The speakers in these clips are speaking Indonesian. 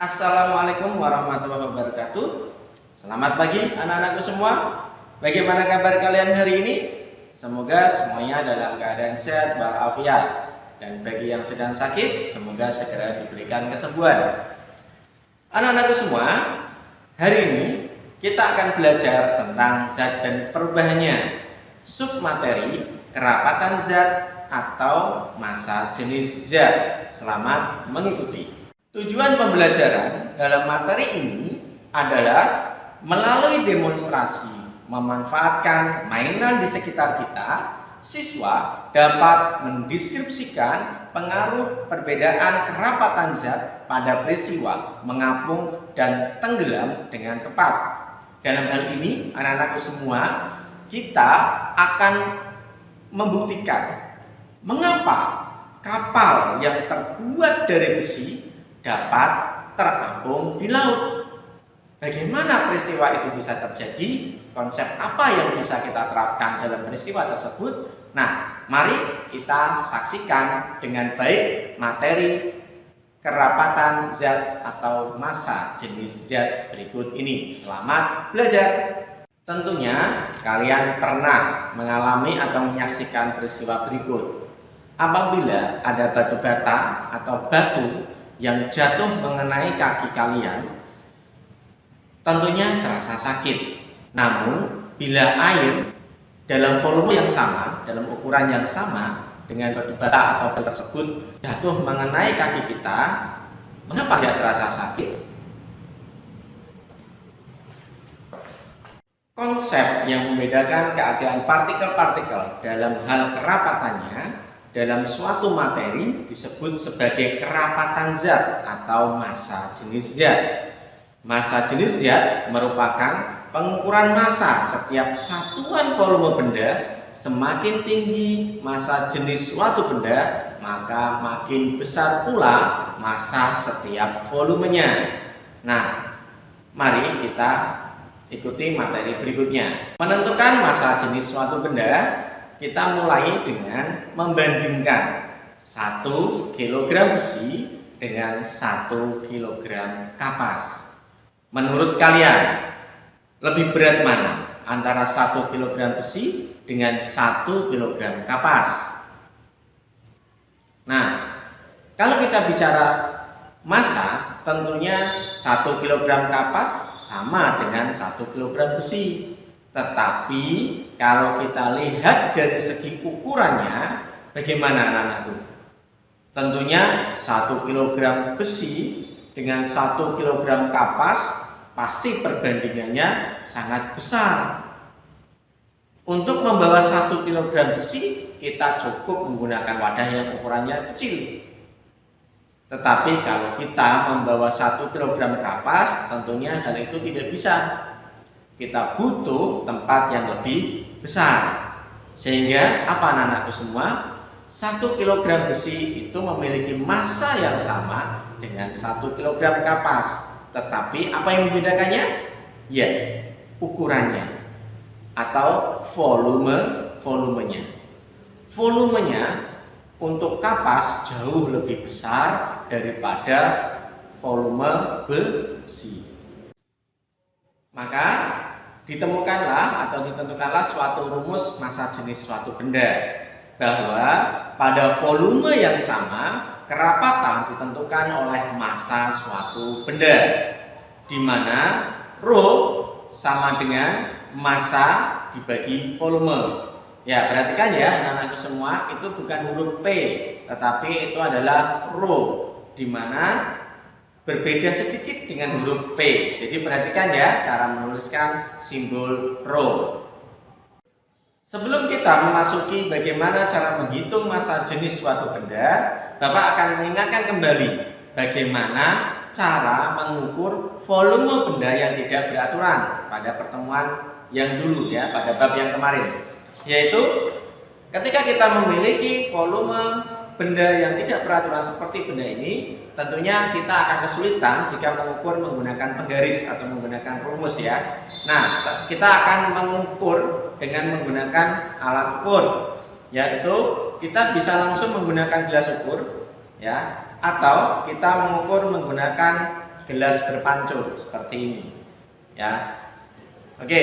Assalamualaikum warahmatullahi wabarakatuh. Selamat pagi anak-anakku semua. Bagaimana kabar kalian hari ini? Semoga semuanya dalam keadaan sehat walafiat. Dan bagi yang sedang sakit, semoga segera diberikan kesembuhan. Anak-anakku semua, hari ini kita akan belajar tentang zat dan perubahannya, submateri, kerapatan zat, atau massa jenis zat. Selamat mengikuti. Tujuan pembelajaran dalam materi ini adalah melalui demonstrasi memanfaatkan mainan di sekitar kita, siswa dapat mendeskripsikan pengaruh perbedaan kerapatan zat pada peristiwa mengapung dan tenggelam dengan tepat. Dalam hal ini, anak-anakku semua, kita akan membuktikan mengapa kapal yang terbuat dari besi dapat terapung di laut. Bagaimana peristiwa itu bisa terjadi? Konsep apa yang bisa kita terapkan dalam peristiwa tersebut? Nah, mari kita saksikan dengan baik materi kerapatan zat atau massa jenis zat berikut ini. Selamat belajar. Tentunya kalian pernah mengalami atau menyaksikan peristiwa berikut. Apabila ada batu bata atau batu yang jatuh mengenai kaki kalian, tentunya terasa sakit. Namun, bila air dalam volume yang sama, dalam ukuran yang sama dengan batu bata atau batu tersebut jatuh mengenai kaki kita, mengapa tidak terasa sakit? Konsep yang membedakan keadaan partikel-partikel dalam hal kerapatannya dalam suatu materi disebut sebagai kerapatan zat atau massa jenis zat. Massa jenis zat merupakan pengukuran massa setiap satuan volume benda. Semakin tinggi massa jenis suatu benda, maka makin besar pula massa setiap volumenya. Nah, mari kita ikuti materi berikutnya. Menentukan massa jenis suatu benda, kita mulai dengan membandingkan 1 kg besi dengan 1 kg kapas. Menurut kalian, lebih berat mana antara 1 kg besi dengan 1 kg kapas? Nah, kalau kita bicara massa, tentunya 1 kg kapas sama dengan 1 kg besi. Tetapi kalau kita lihat dari segi ukurannya, bagaimana anak-anakku? Tentunya 1 kg besi dengan 1 kg kapas pasti perbandingannya sangat besar. Untuk membawa 1 kg besi, kita cukup menggunakan wadah yang ukurannya kecil. Tetapi kalau kita membawa 1 kg kapas, tentunya hal itu tidak bisa. Kita butuh tempat yang lebih besar. Sehingga apa anak-anakku semua? 1 kg besi itu memiliki massa yang sama dengan 1 kg kapas. Tetapi apa yang membedakannya? Ya, ukurannya atau volumenya. Volumenya untuk kapas jauh lebih besar daripada volume besi. Maka ditemukanlah atau ditentukanlah suatu rumus massa jenis suatu benda, bahwa pada volume yang sama kerapatan ditentukan oleh massa suatu benda, di mana Rho sama dengan massa dibagi volume. Ya, perhatikan ya anak-anakku semua, itu bukan huruf P, tetapi itu adalah Rho, di mana berbeda sedikit dengan huruf P. Jadi perhatikan ya cara menuliskan simbol Rho. Sebelum kita memasuki bagaimana cara menghitung massa jenis suatu benda, Bapak akan mengingatkan kembali bagaimana cara mengukur volume benda yang tidak beraturan pada pertemuan yang dulu ya, pada bab yang kemarin. Yaitu ketika kita memiliki volume benda yang tidak beraturan seperti benda ini, tentunya kita akan kesulitan jika mengukur menggunakan penggaris atau menggunakan rumus ya. Nah, kita akan mengukur dengan menggunakan alat ukur, yaitu kita bisa langsung menggunakan gelas ukur ya, atau kita mengukur menggunakan gelas berpancur seperti ini, ya. Oke,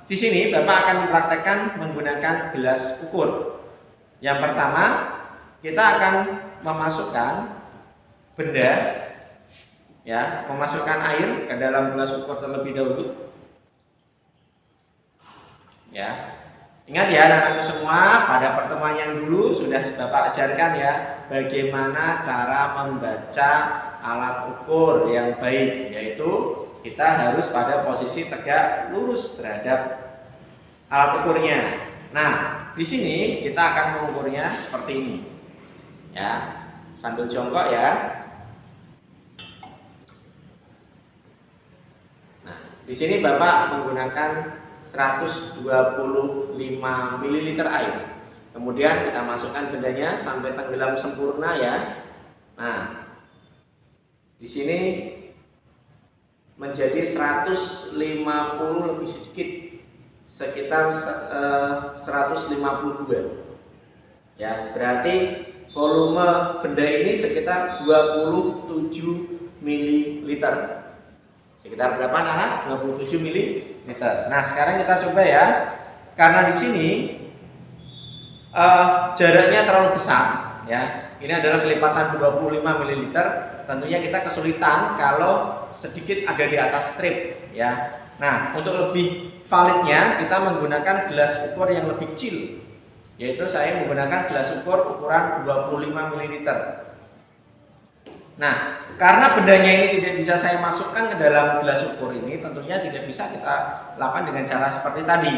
di sini Bapak akan mempraktekkan menggunakan gelas ukur. Yang pertama, kita akan memasukkan benda, ya, memasukkan air ke dalam gelas ukur terlebih dahulu. Ya, ingat ya anak-anakku semua, pada pertemuan yang dulu sudah Bapak ajarkan ya bagaimana cara membaca alat ukur yang baik, yaitu kita harus pada posisi tegak lurus terhadap alat ukurnya. Nah, di sini kita akan mengukurnya seperti ini, ya, sambil jongkok ya. Nah, di sini Bapak menggunakan 125 ml air. Kemudian kita masukkan bendanya sampai tenggelam sempurna ya. Nah, di sini menjadi 150 lebih sedikit, sekitar 152. Ya, berarti volume benda ini sekitar 27 ml. Sekitar berapa anak? 27 ml. Nah, sekarang kita coba ya. Karena di sini jaraknya terlalu besar, ya. Ini adalah kelipatan 25 ml. Tentunya kita kesulitan kalau sedikit ada di atas strip, ya. Nah, untuk lebih validnya kita menggunakan gelas ukur yang lebih kecil, yaitu saya menggunakan gelas ukur ukuran 25 ml. Nah, karena bendanya ini tidak bisa saya masukkan ke dalam gelas ukur ini, tentunya tidak bisa kita lakukan dengan cara seperti tadi.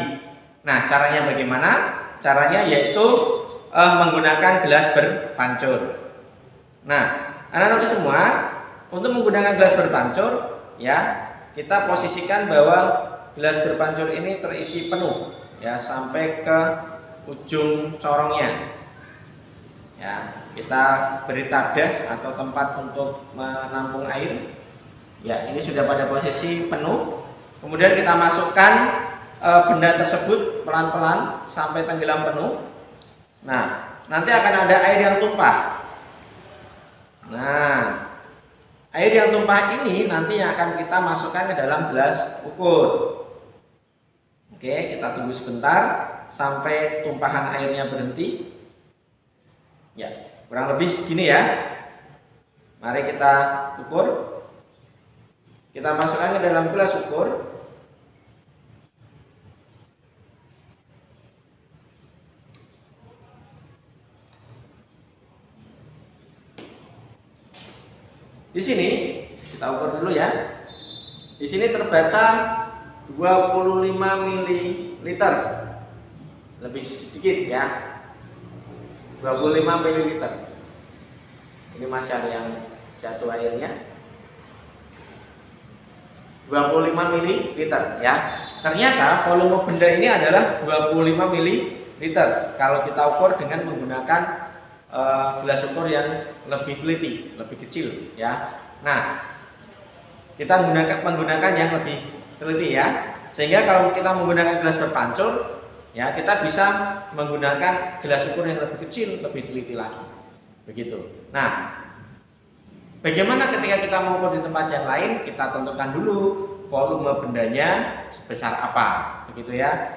Nah, caranya bagaimana? Caranya yaitu menggunakan gelas berpancur. Nah, anak-anak semua, untuk menggunakan gelas berpancur, ya, kita posisikan bahwa gelas berpancur ini terisi penuh, ya, sampai ke ujung corongnya. Ya, kita beri tadah atau tempat untuk menampung air. Ya, ini sudah pada posisi penuh. Kemudian kita masukkan benda tersebut pelan-pelan sampai tenggelam penuh. Nah, nanti akan ada air yang tumpah. Nah, air yang tumpah ini nanti yang akan kita masukkan ke dalam gelas ukur. Oke, kita tunggu sebentar sampai tumpahan airnya berhenti. Ya, kurang lebih segini ya. Mari kita ukur. Kita masukkan ke dalam gelas ukur. Di sini kita ukur dulu ya. Di sini terbaca 25 ml. Lebih sedikit ya. 25 ml. Ini masih ada yang jatuh airnya. 25 ml ya. Ternyata volume benda ini adalah 25 ml kalau kita ukur dengan menggunakan gelas ukur yang lebih teliti, lebih kecil ya. Nah, kita menggunakan yang lebih teliti ya. Sehingga kalau kita menggunakan gelas berpancur, ya, kita bisa menggunakan gelas ukur yang lebih kecil, lebih teliti lagi. Begitu. Nah, bagaimana ketika kita mengukur di tempat yang lain? Kita tentukan dulu volume bendanya sebesar apa, begitu ya.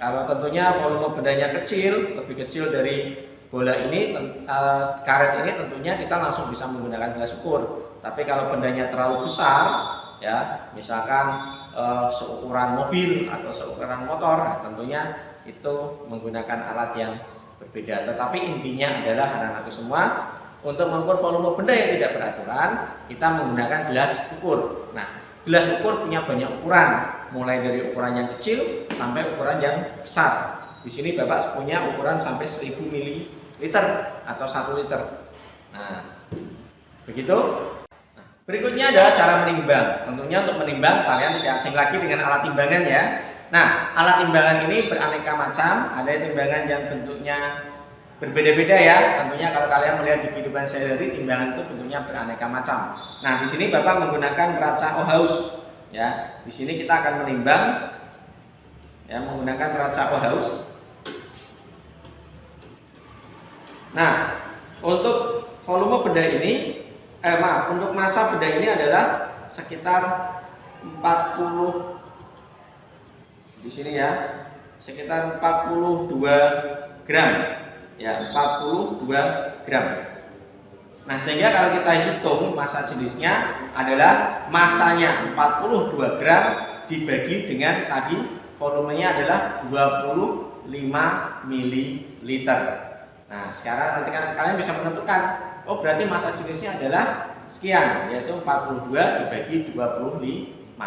Kalau tentunya volume bendanya kecil, lebih kecil dari bola ini, karet ini, tentunya kita langsung bisa menggunakan gelas ukur. Tapi kalau bendanya terlalu besar, ya, misalkan seukuran mobil atau seukuran motor, nah, tentunya itu menggunakan alat yang berbeda. Tetapi intinya adalah anak-anakku semua, untuk mengukur volume benda yang tidak beraturan, kita menggunakan gelas ukur. Nah, gelas ukur punya banyak ukuran, mulai dari ukuran yang kecil sampai ukuran yang besar. Di sini Bapak punya ukuran sampai 1000 ml atau 1 liter. Nah, begitu. Nah, berikutnya adalah cara menimbang. Tentunya untuk menimbang kalian tidak asing lagi dengan alat timbangan ya. Nah, alat timbangan ini beraneka macam. Ada timbangan yang bentuknya berbeda-beda ya. Tentunya kalau kalian melihat di kehidupan sehari-hari, timbangan itu bentuknya beraneka macam. Nah, di sini Bapak menggunakan kaca Ohaus. Ya, di sini kita akan menimbang ya menggunakan kaca Ohaus. Nah, untuk volume benda ini untuk massa benda ini adalah sekitar 40, di sini ya, sekitar 42 gram ya, 42 gram. Nah, sehingga kalau kita hitung massa jenisnya adalah massanya 42 gram dibagi dengan tadi volumenya adalah 25 ml. Nah, sekarang nanti kalian bisa menentukan, oh berarti massa jenisnya adalah sekian, yaitu 42 dibagi 25.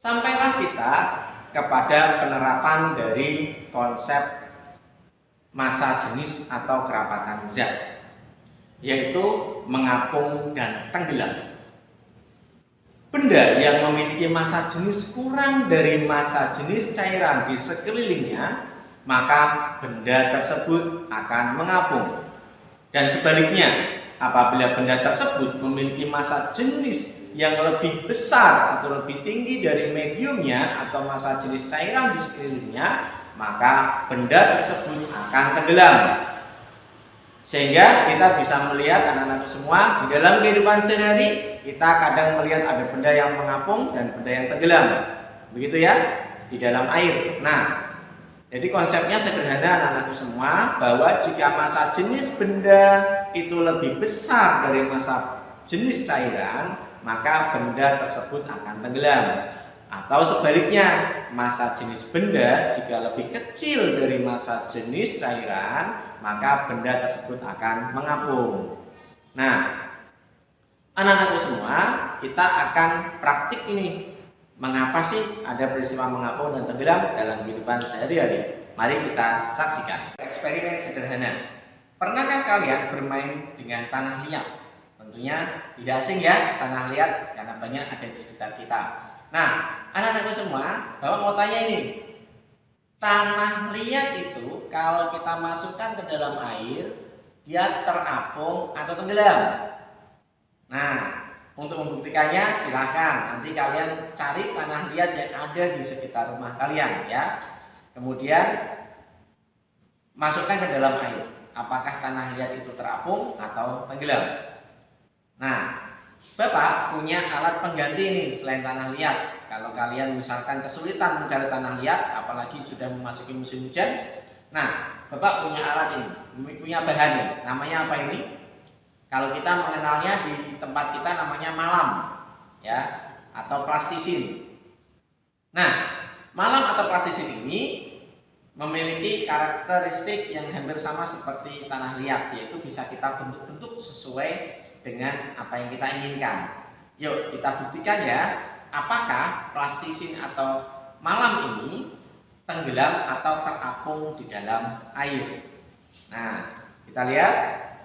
Sampailah kita kepada penerapan dari konsep massa jenis atau kerapatan zat, yaitu mengapung dan tenggelam. Benda yang memiliki massa jenis kurang dari massa jenis cairan di sekelilingnya, maka benda tersebut akan mengapung. Dan sebaliknya, apabila benda tersebut memiliki massa jenis yang lebih besar atau lebih tinggi dari mediumnya atau massa jenis cairan di sekelilingnya, maka benda tersebut akan tenggelam. Sehingga kita bisa melihat anak-anak semua di dalam kehidupan sehari-hari, kita kadang melihat ada benda yang mengapung dan benda yang tenggelam. Begitu ya, di dalam air. Nah, jadi konsepnya sederhana anak-anakku semua, bahwa jika massa jenis benda itu lebih besar dari massa jenis cairan, maka benda tersebut akan tenggelam. Atau sebaliknya, massa jenis benda jika lebih kecil dari massa jenis cairan, maka benda tersebut akan mengapung. Nah, anak-anakku semua, kita akan praktik ini. Mengapa sih ada peristiwa mengapung dan tenggelam dalam kehidupan sehari-hari? Mari kita saksikan eksperimen sederhana. Pernahkah kalian bermain dengan tanah liat? Tentunya tidak asing ya, tanah liat karena banyak ada di sekitar kita. Nah, anak-anakku semua, Bapak mau tanya ini. Tanah liat itu kalau kita masukkan ke dalam air, dia terapung atau tenggelam? Nah, untuk membuktikannya silahkan nanti kalian cari tanah liat yang ada di sekitar rumah kalian ya. Kemudian masukkan ke dalam air. Apakah tanah liat itu terapung atau tenggelam? Nah, Bapak punya alat pengganti ini selain tanah liat. Kalau kalian misalkan kesulitan mencari tanah liat, apalagi sudah memasuki musim hujan, nah Bapak punya alat ini, punya bahan ini. Namanya apa ini? Kalau kita mengenalnya di tempat kita namanya malam, ya, atau plastisin. Nah, malam atau plastisin ini memiliki karakteristik yang hampir sama seperti tanah liat, yaitu bisa kita bentuk-bentuk sesuai dengan apa yang kita inginkan. Yuk kita buktikan ya, apakah plastisin atau malam ini tenggelam atau terapung di dalam air. Nah, kita lihat,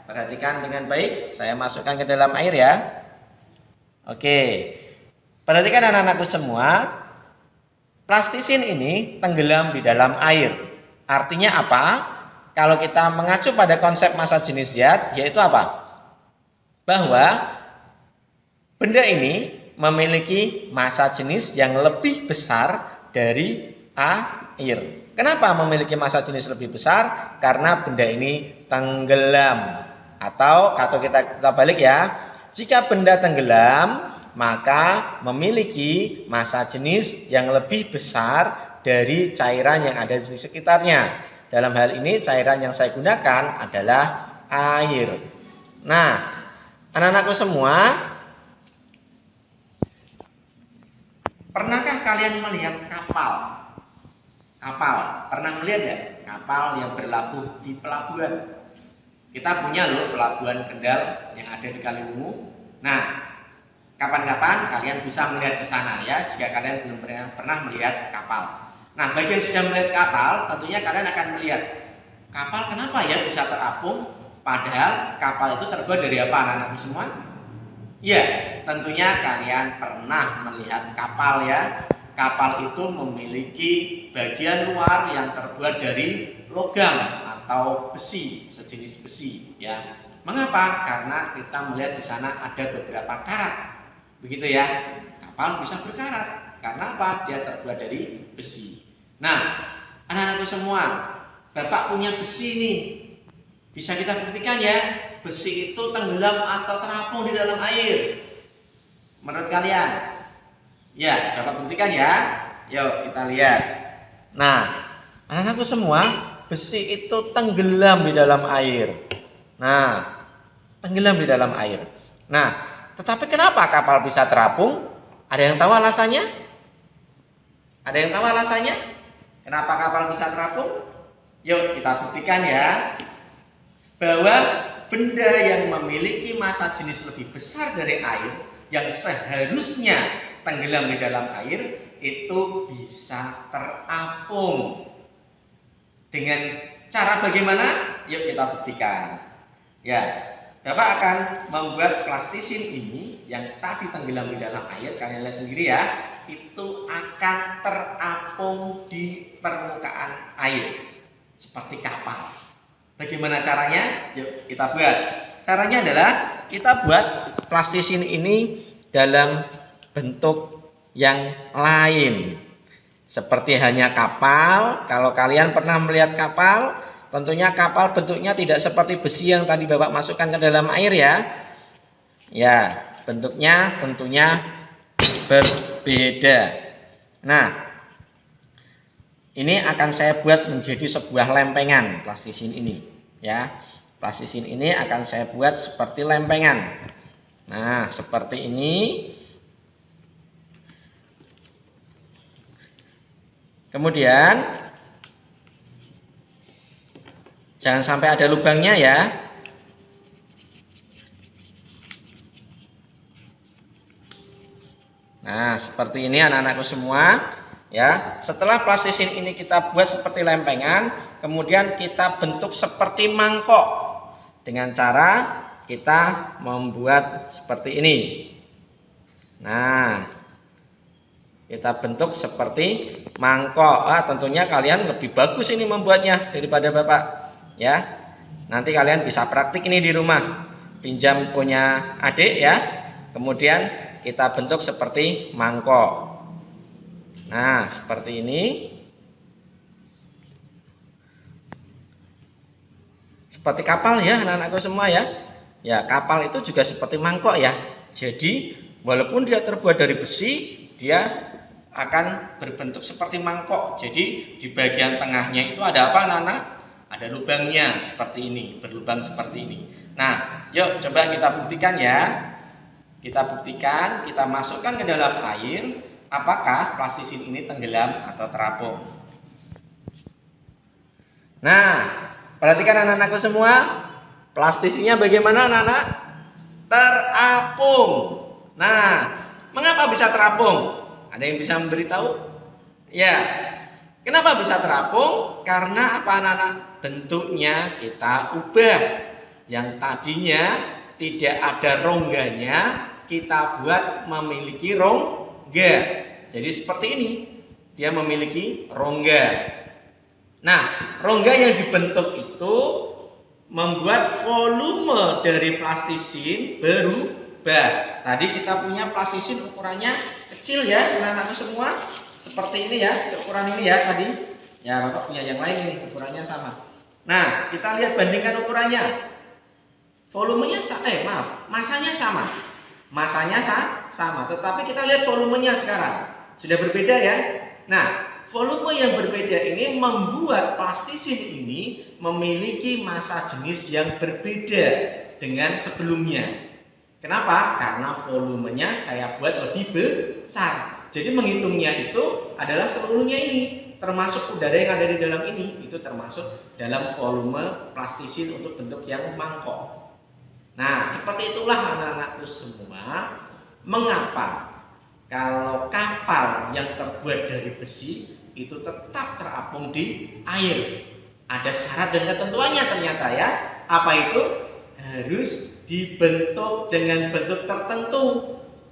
perhatikan dengan baik. Saya masukkan ke dalam air ya. Oke, perhatikan anak-anakku semua, plastisin ini tenggelam di dalam air. Artinya apa? Kalau kita mengacu pada konsep massa jenis zat, yaitu apa? Bahwa benda ini memiliki massa jenis yang lebih besar dari air. Kenapa memiliki massa jenis lebih besar? Karena benda ini tenggelam. Atau kita balik ya, jika benda tenggelam, maka memiliki massa jenis yang lebih besar dari cairan yang ada di sekitarnya. Dalam hal ini cairan yang saya gunakan adalah air. Nah, anak-anakku semua, pernahkah kalian melihat kapal? Kapal, pernah melihat ya? Kapal yang berlabuh di pelabuhan. Kita punya loh pelabuhan Kendal yang ada di Kaliwungu. Nah, kapan-kapan kalian bisa melihat ke sana ya, jika kalian belum pernah melihat kapal. Nah, bagi yang sudah melihat kapal, tentunya kalian akan melihat kapal kenapa ya bisa terapung, padahal kapal itu terbuat dari apa anak-anak semua? Ya, tentunya kalian pernah melihat kapal ya. Kapal itu memiliki bagian luar yang terbuat dari logam atau besi, sejenis besi ya. Mengapa? Karena kita melihat di sana ada beberapa karat. Begitu ya. Kapal bisa berkarat. Karena apa? Dia terbuat dari besi. Nah, anak-anakku semua, Bapak punya besi nih. Bisa kita buktikan ya. besi itu tenggelam atau terapung di dalam air? Menurut kalian? Ya, dapat buktikan ya. Yuk kita lihat. Nah, anak-anakku semua, besi itu tenggelam di dalam air. Nah, tenggelam di dalam air. Nah, tetapi kenapa kapal bisa terapung? Ada yang tahu alasannya? Ada yang tahu alasannya? Kenapa kapal bisa terapung? Yuk kita buktikan ya. Bahwa benda yang memiliki massa jenis lebih besar dari air, yang seharusnya tenggelam di dalam air, itu bisa terapung. Dengan cara bagaimana? Yuk kita buktikan. Ya, Bapak akan membuat plastisin ini yang tadi tenggelam di dalam air, kalian lihat sendiri ya, itu akan terapung di permukaan air seperti kapal. Bagaimana caranya? Yuk kita buat. Caranya adalah kita buat plastisin ini dalam bentuk yang lain. Seperti hanya kapal. Kalau kalian pernah melihat kapal, tentunya kapal bentuknya tidak seperti besi yang tadi Bapak masukkan ke dalam air ya. Ya, bentuknya tentunya berbeda. Nah, ini akan saya buat menjadi sebuah lempengan plastisin ini ya. Plastisin ini akan saya buat seperti lempengan. Nah, seperti ini. Kemudian jangan sampai ada lubangnya ya. Nah, seperti ini anak-anakku semua ya. Setelah plastisin ini kita buat seperti lempengan, kemudian kita bentuk seperti mangkok dengan cara kita membuat seperti ini. Nah, kita bentuk seperti mangkok. Tentunya kalian lebih bagus ini membuatnya daripada Bapak ya. Nanti kalian bisa praktik ini di rumah, pinjam punya adik ya, kemudian kita bentuk seperti mangkok. Nah, seperti ini. Seperti kapal ya anak-anakku semua ya. Ya, kapal itu juga seperti mangkok ya. Jadi walaupun dia terbuat dari besi, dia akan berbentuk seperti mangkok. Jadi di bagian tengahnya itu ada apa anak-anak? Ada lubangnya seperti ini, berlubang seperti ini. Nah, yuk coba kita buktikan ya. Kita buktikan, kita masukkan ke dalam air, apakah plastisin ini tenggelam atau terapung. Nah, perhatikan anak-anakku semua, plastisinnya bagaimana anak-anak? Terapung. Nah, mengapa bisa terapung? Ada yang bisa memberitahu? Ya, kenapa bisa terapung? Karena apa anak-anak? Bentuknya kita ubah. Yang tadinya tidak ada rongganya, kita buat memiliki rongga. Jadi seperti ini, dia memiliki rongga. Nah, rongga yang dibentuk itu membuat volume dari plastisin berubah. Tadi kita punya plastisin ukurannya kecil ya, anak-anakku semua. Seperti ini ya, seukuran ini ya tadi. Ya, Bapak punya yang lain ini, ukurannya sama. Nah, kita lihat bandingkan ukurannya. Volumenya masanya sama. Masanya sama, tetapi kita lihat volumenya sekarang. Sudah berbeda ya. Nah, volume yang berbeda ini membuat plastisin ini memiliki massa jenis yang berbeda dengan sebelumnya. Kenapa? Karena volumenya saya buat lebih besar. Jadi menghitungnya itu adalah seluruhnya ini, termasuk udara yang ada di dalam ini, itu termasuk dalam volume plastisin untuk bentuk yang mangkok. Nah, seperti itulah anak-anakku semua, mengapa kalau kapal yang terbuat dari besi itu tetap terapung di air. Ada syarat dan ketentuannya ternyata ya. Apa itu? Harus dibentuk dengan bentuk tertentu,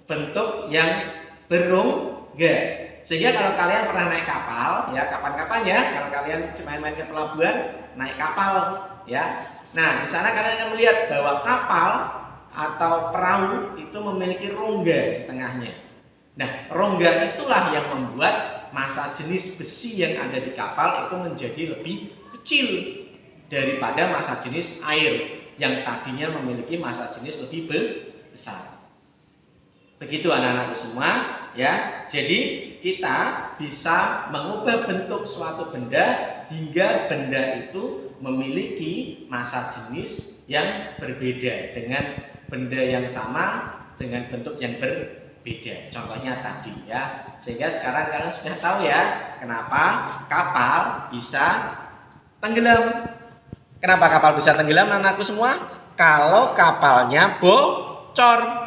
bentuk yang berongga. Sehingga kalau kalian pernah naik kapal, ya kapan-kapan ya, kalau kalian main-main ke pelabuhan, naik kapal, ya. Nah, di sana kalian akan melihat bahwa kapal atau perahu itu memiliki rongga di tengahnya. Nah, rongga itulah yang membuat massa jenis besi yang ada di kapal itu menjadi lebih kecil daripada massa jenis air. yang tadinya memiliki massa jenis lebih besar. Begitu anak-anakku semua ya. Jadi kita bisa mengubah bentuk suatu benda hingga benda itu memiliki massa jenis yang berbeda dengan benda yang sama dengan bentuk yang berbeda. Contohnya tadi ya. Sehingga sekarang kalian sudah tahu ya kenapa kapal bisa tenggelam. Kenapa kapal bisa tenggelam anak-anakku semua? Kalau kapalnya bocor.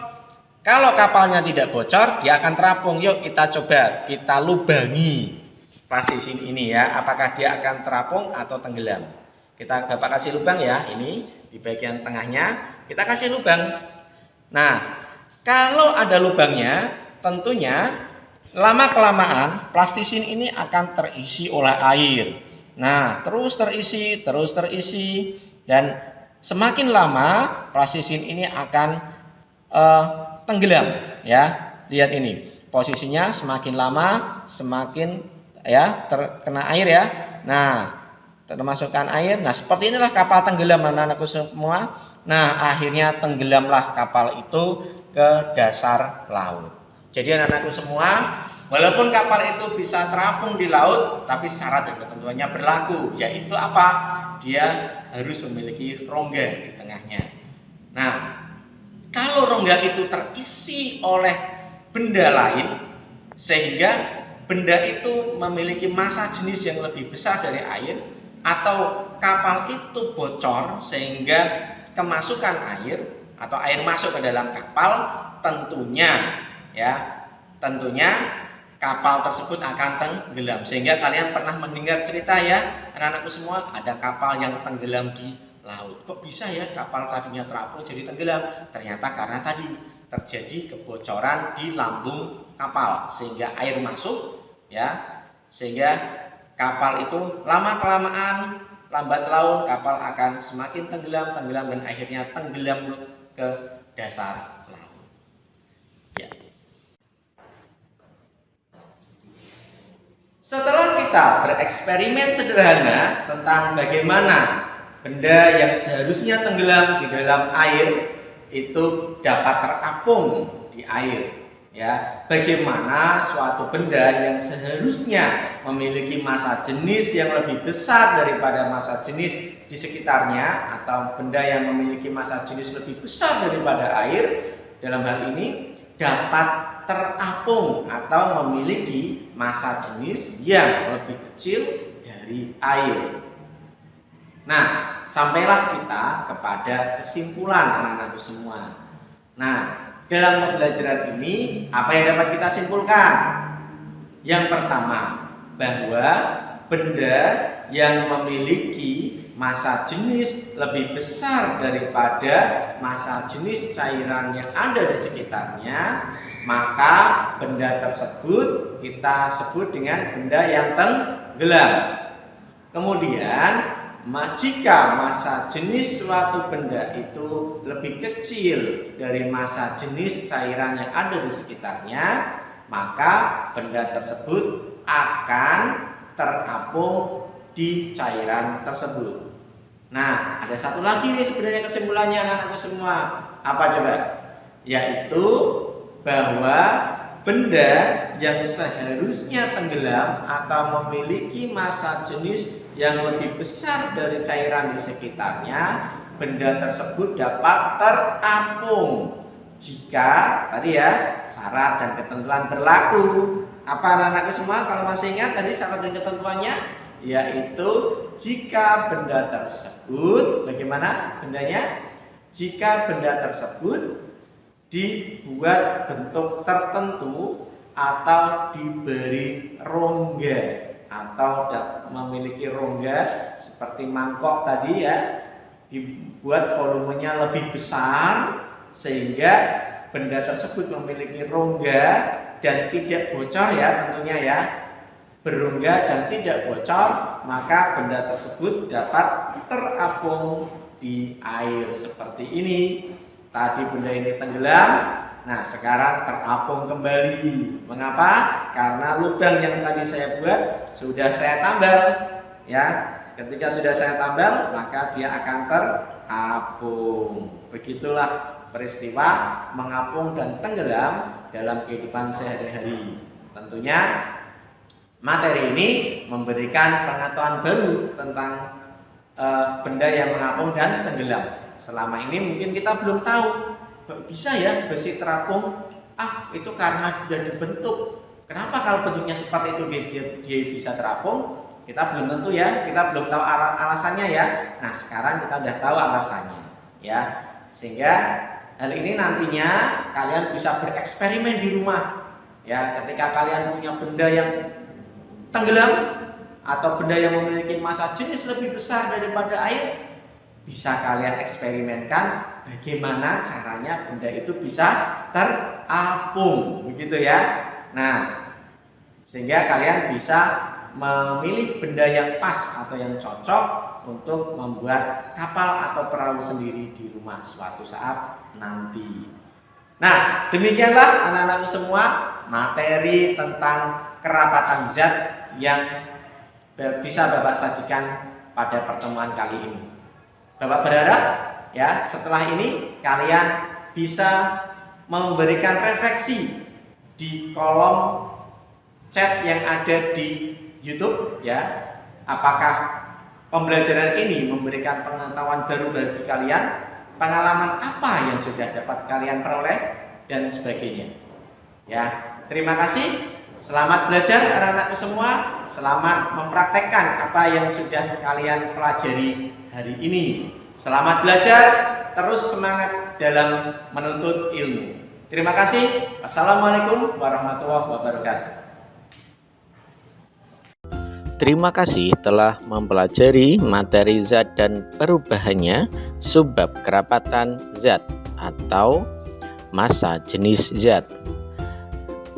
Kalau kapalnya tidak bocor, dia akan terapung. Yuk kita coba, kita lubangi plastisin ini ya. Apakah dia akan terapung atau tenggelam? Bapak kasih lubang ya, ini di bagian tengahnya. Kita kasih lubang. Nah, kalau ada lubangnya, tentunya lama-kelamaan plastisin ini akan terisi oleh air. Nah, terus terisi. Dan semakin lama plastisin ini akan tenggelam ya. Lihat ini posisinya semakin lama semakin ya terkena air ya. Nah, termasukkan air. Nah, seperti inilah kapal tenggelam anak-anakku semua. Nah, akhirnya tenggelamlah kapal itu ke dasar laut. Jadi anak-anakku semua, walaupun kapal itu bisa terapung di laut, tapi syarat dan ketentuannya berlaku, yaitu apa? Dia harus memiliki rongga di tengahnya. Nah, kalau rongga itu terisi oleh benda lain, sehingga benda itu memiliki massa jenis yang lebih besar dari air, atau kapal itu bocor sehingga kemasukan air atau air masuk ke dalam kapal, tentunya kapal tersebut akan tenggelam. Sehingga kalian pernah mendengar cerita ya anak-anakku semua, ada kapal yang tenggelam di laut. Kok bisa ya kapal tadinya terapung jadi tenggelam? Ternyata karena tadi terjadi kebocoran di lambung kapal sehingga air masuk ya, sehingga kapal itu lama-kelamaan lambat laun kapal akan semakin tenggelam dan akhirnya tenggelam ke dasar laut. Ya. Setelah kita bereksperimen sederhana tentang bagaimana benda yang seharusnya tenggelam di dalam air itu dapat terapung di air, ya. Bagaimana suatu benda yang seharusnya memiliki massa jenis yang lebih besar daripada massa jenis di sekitarnya, atau benda yang memiliki massa jenis lebih besar daripada air, dalam hal ini dapat terapung atau memiliki massa jenis yang lebih kecil dari air. Nah, sampailah kita kepada kesimpulan anak-anakku semua. Nah, dalam pembelajaran ini apa yang dapat kita simpulkan? Yang pertama, bahwa benda yang memiliki massa jenis lebih besar daripada massa jenis cairan yang ada di sekitarnya, maka benda tersebut kita sebut dengan benda yang tenggelam. Kemudian jika massa jenis suatu benda itu lebih kecil dari massa jenis cairan yang ada di sekitarnya, maka benda tersebut akan terapung di cairan tersebut. Nah, ada satu lagi nih sebenarnya kesimpulannya anak-anakku semua. Apa coba? Yaitu bahwa benda yang seharusnya tenggelam atau memiliki massa jenis yang lebih besar dari cairan di sekitarnya, benda tersebut dapat terapung jika tadi ya syarat dan ketentuan berlaku. Apa anak-anakku semua kalau masih ingat tadi syarat dan ketentuannya? Yaitu jika benda tersebut, bagaimana bendanya? Jika benda tersebut dibuat bentuk tertentu atau diberi rongga atau memiliki rongga seperti mangkok tadi ya, dibuat volumenya lebih besar sehingga benda tersebut memiliki rongga dan tidak bocor ya, tentunya ya, berongga dan tidak bocor, maka benda tersebut dapat terapung di air seperti ini. Tadi benda ini tenggelam, nah sekarang terapung kembali. Mengapa? Karena lubang yang tadi saya buat sudah saya tambal ya. Ketika sudah saya tambal, maka dia akan terapung. Begitulah peristiwa mengapung dan tenggelam dalam kehidupan sehari-hari. Tentunya materi ini memberikan pengetahuan baru tentang benda yang mengapung dan tenggelam. Selama ini mungkin kita belum tahu, bisa ya besi terapung? Itu karena sudah dibentuk. Kenapa kalau bentuknya seperti itu dia bisa terapung? Kita belum tentu ya, kita belum tahu alasannya ya. Nah, sekarang kita sudah tahu alasannya ya. Sehingga hal ini nantinya kalian bisa bereksperimen di rumah. Ya, ketika kalian punya benda yang tenggelam atau benda yang memiliki massa jenis lebih besar daripada air, bisa kalian eksperimenkan bagaimana caranya benda itu bisa terapung, begitu ya. Nah, sehingga kalian bisa memilih benda yang pas atau yang cocok untuk membuat kapal atau perahu sendiri di rumah suatu saat nanti. Nah, demikianlah anak-anakku semua materi tentang kerapatan zat yang bisa Bapak sajikan pada pertemuan kali ini. Bapak berharap ya setelah ini kalian bisa memberikan refleksi di kolom chat yang ada di YouTube ya. Apakah pembelajaran ini memberikan pengetahuan baru bagi kalian? Pengalaman apa yang sudah dapat kalian peroleh dan sebagainya. Ya, terima kasih. Selamat belajar anak-anakku semua. Selamat mempraktekkan apa yang sudah kalian pelajari hari ini. Selamat belajar, terus semangat dalam menuntut ilmu. Terima kasih. Wassalamualaikum warahmatullahi wabarakatuh. Terima kasih telah mempelajari materi zat dan perubahannya subbab kerapatan zat atau massa jenis zat.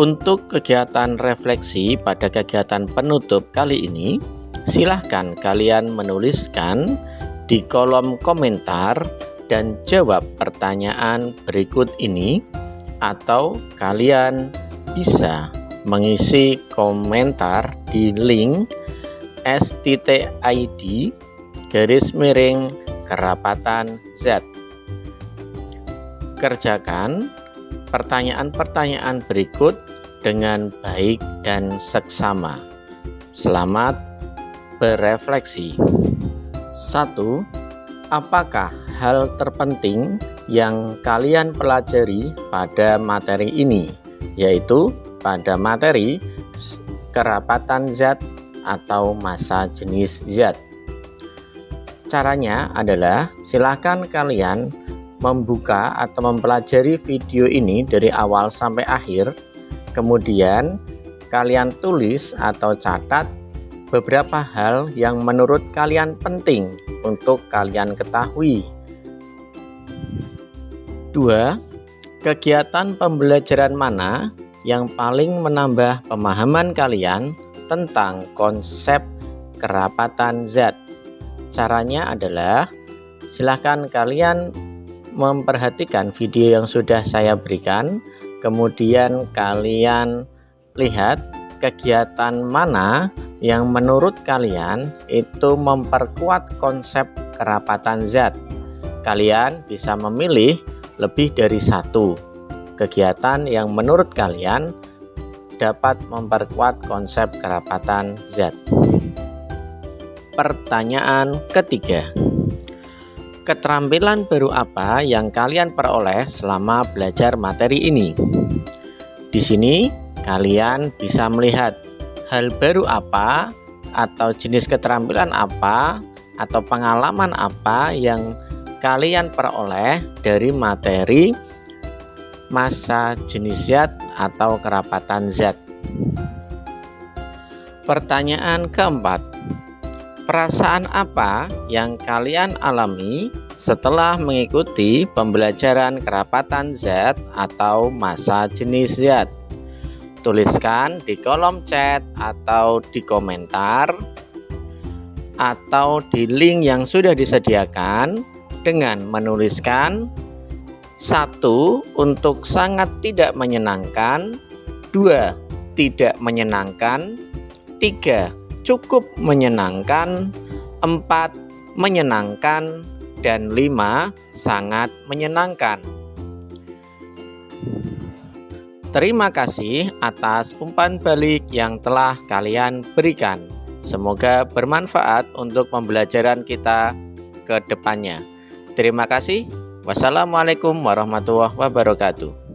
Untuk kegiatan refleksi pada kegiatan penutup kali ini, silahkan kalian menuliskan di kolom komentar dan jawab pertanyaan berikut ini, atau kalian bisa mengisi komentar di link s.id/kerapatan zat. Kerjakan pertanyaan-pertanyaan berikut dengan baik dan seksama. Selamat berefleksi. 1. Apakah hal terpenting yang kalian pelajari pada materi ini, yaitu pada materi kerapatan zat atau massa jenis zat? Caranya adalah silakan kalian membuka atau mempelajari video ini dari awal sampai akhir. Kemudian kalian tulis atau catat beberapa hal yang menurut kalian penting untuk kalian ketahui. 2. Kegiatan pembelajaran mana yang paling menambah pemahaman kalian tentang konsep kerapatan zat? Caranya adalah silakan kalian memperhatikan video yang sudah saya berikan, kemudian kalian lihat kegiatan mana yang menurut kalian itu memperkuat konsep kerapatan zat. Kalian bisa memilih lebih dari satu kegiatan yang menurut kalian dapat memperkuat konsep kerapatan zat. Pertanyaan ketiga. Keterampilan baru apa yang kalian peroleh selama belajar materi ini? Di sini kalian bisa melihat hal baru apa atau jenis keterampilan apa atau pengalaman apa yang kalian peroleh dari materi massa jenis zat atau kerapatan zat. Pertanyaan keempat. Perasaan apa yang kalian alami setelah mengikuti pembelajaran kerapatan zat atau massa jenis zat? Tuliskan di kolom chat atau di komentar atau di link yang sudah disediakan dengan menuliskan 1. Untuk sangat tidak menyenangkan, 2. Tidak menyenangkan, 3. Cukup menyenangkan, 4. Menyenangkan, dan 5 sangat menyenangkan. Terima kasih atas umpan balik yang telah kalian berikan. Semoga bermanfaat untuk pembelajaran kita ke depannya. Terima kasih. Wassalamualaikum warahmatullahi wabarakatuh.